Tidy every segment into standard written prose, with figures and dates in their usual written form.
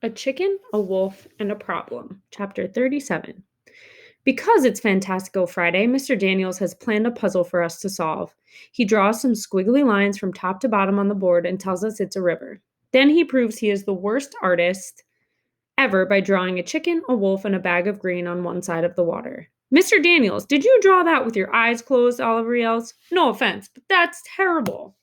A Chicken, a Wolf, and a Problem, Chapter 37. Because it's Fantastico Friday, Mr. Daniels has planned a puzzle for us to solve. He draws some squiggly lines from top to bottom on the board and tells us it's a river. Then he proves he is the worst artist ever by drawing a chicken, a wolf, and a bag of green on one side of the water. Mr. Daniels, did you draw that with your eyes closed? Oliver yells. No offense, but that's terrible.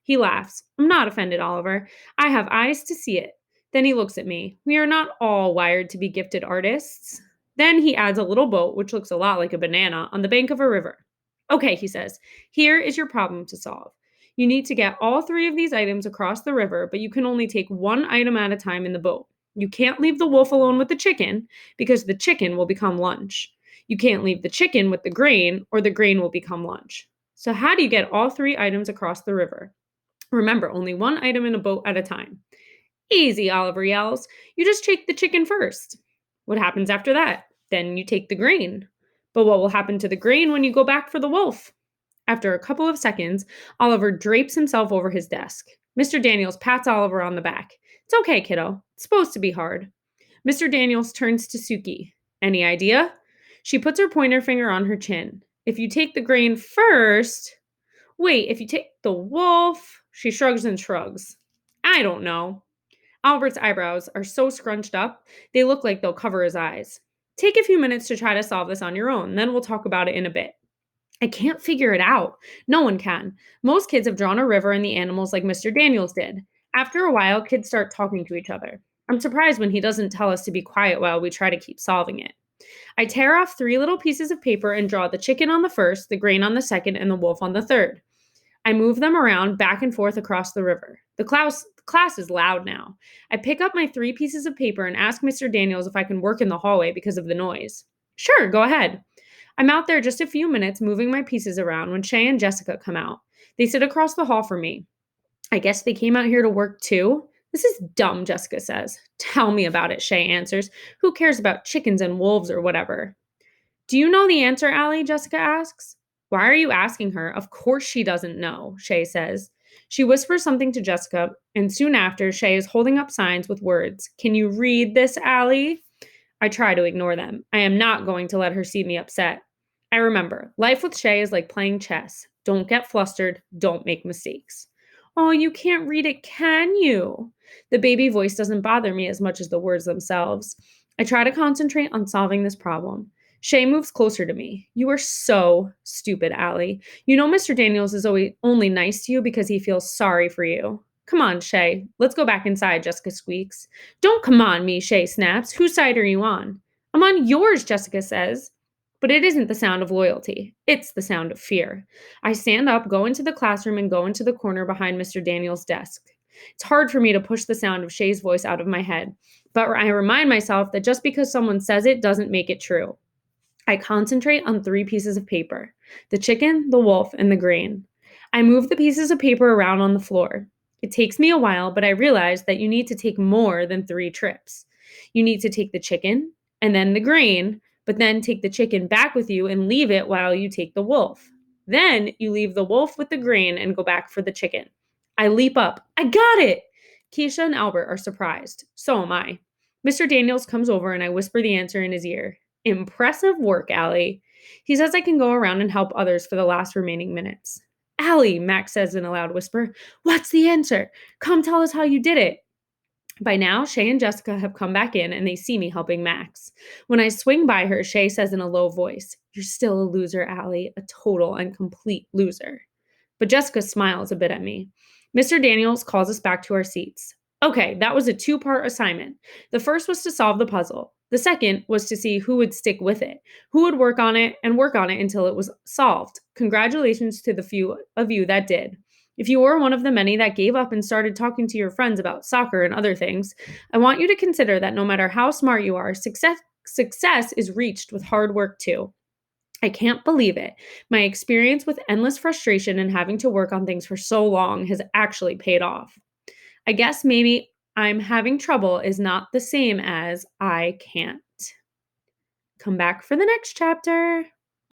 He laughs. I'm not offended, Oliver. I have eyes to see it. Then he looks at me. We are not all wired to be gifted artists. Then he adds a little boat, which looks a lot like a banana, on the bank of a river. Okay, he says, here is your problem to solve. You need to get all three of these items across the river, but you can only take one item at a time in the boat. You can't leave the wolf alone with the chicken, because the chicken will become lunch. You can't leave the chicken with the grain, or the grain will become lunch. So, how do you get all three items across the river? Remember, only one item in a boat at a time. Easy, Oliver yells. You just take the chicken first. What happens after that? Then you take the grain. But what will happen to the grain when you go back for the wolf? After a couple of seconds, Oliver drapes himself over his desk. Mr. Daniels pats Oliver on the back. It's okay, kiddo. It's supposed to be hard. Mr. Daniels turns to Suki. Any idea? She puts her pointer finger on her chin. If you take the grain first, wait, if you take the wolf, she shrugs and shrugs. I don't know. Albert's eyebrows are so scrunched up, they look like they'll cover his eyes. Take a few minutes to try to solve this on your own, then we'll talk about it in a bit. I can't figure it out. No one can. Most kids have drawn a river and the animals like Mr. Daniels did. After a while, kids start talking to each other. I'm surprised when he doesn't tell us to be quiet while we try to keep solving it. I tear off 3 little pieces of paper and draw the chicken on the first, the grain on the second, and the wolf on the third. I move them around back and forth across the river. The class is loud now. I pick up my 3 pieces of paper and ask Mr. Daniels if I can work in the hallway because of the noise. Sure, go ahead. I'm out there just a few minutes moving my pieces around when Shay and Jessica come out. They sit across the hall from me. I guess they came out here to work too? This is dumb, Jessica says. Tell me about it, Shay answers. Who cares about chickens and wolves or whatever? Do you know the answer, Allie? Jessica asks. Why are you asking her? Of course she doesn't know, Shay says. She whispers something to Jessica, and soon after, Shay is holding up signs with words. Can you read this, Allie? I try to ignore them. I am not going to let her see me upset. I remember, life with Shay is like playing chess. Don't get flustered. Don't make mistakes. Oh, you can't read it, can you? The baby voice doesn't bother me as much as the words themselves. I try to concentrate on solving this problem. Shay moves closer to me. You are so stupid, Allie. You know Mr. Daniels is always only nice to you because he feels sorry for you. Come on, Shay. Let's go back inside, Jessica squeaks. Don't come on me, Shay snaps. Whose side are you on? I'm on yours, Jessica says. But it isn't the sound of loyalty. It's the sound of fear. I stand up, go into the classroom, and go into the corner behind Mr. Daniels' desk. It's hard for me to push the sound of Shay's voice out of my head, but I remind myself that just because someone says it doesn't make it true. I concentrate on 3 pieces of paper: the chicken, the wolf, and the grain. I move the pieces of paper around on the floor. It takes me a while, but I realize that you need to take more than 3 trips. You need to take the chicken and then the grain, but then take the chicken back with you and leave it while you take the wolf. Then you leave the wolf with the grain and go back for the chicken. I leap up. I got it! Keisha and Albert are surprised. So am I. Mr. Daniels comes over and I whisper the answer in his ear. Impressive work, Allie. He says I can go around and help others for the last remaining minutes. Allie, Max says in a loud whisper, what's the answer? Come tell us how you did it. By now, Shay and Jessica have come back in and they see me helping Max. When I swing by her, Shay says in a low voice, you're still a loser, Allie, a total and complete loser. But Jessica smiles a bit at me. Mr. Daniels calls us back to our seats. Okay, that was a 2-part assignment. The first was to solve the puzzle. The second was to see who would stick with it, who would work on it until it was solved. Congratulations to the few of you that did. If you were one of the many that gave up and started talking to your friends about soccer and other things, I want you to consider that no matter how smart you are, success is reached with hard work too. I can't believe it. My experience with endless frustration and having to work on things for so long has actually paid off. I guess maybe I'm having trouble is not the same as I can't. Come back for the next chapter.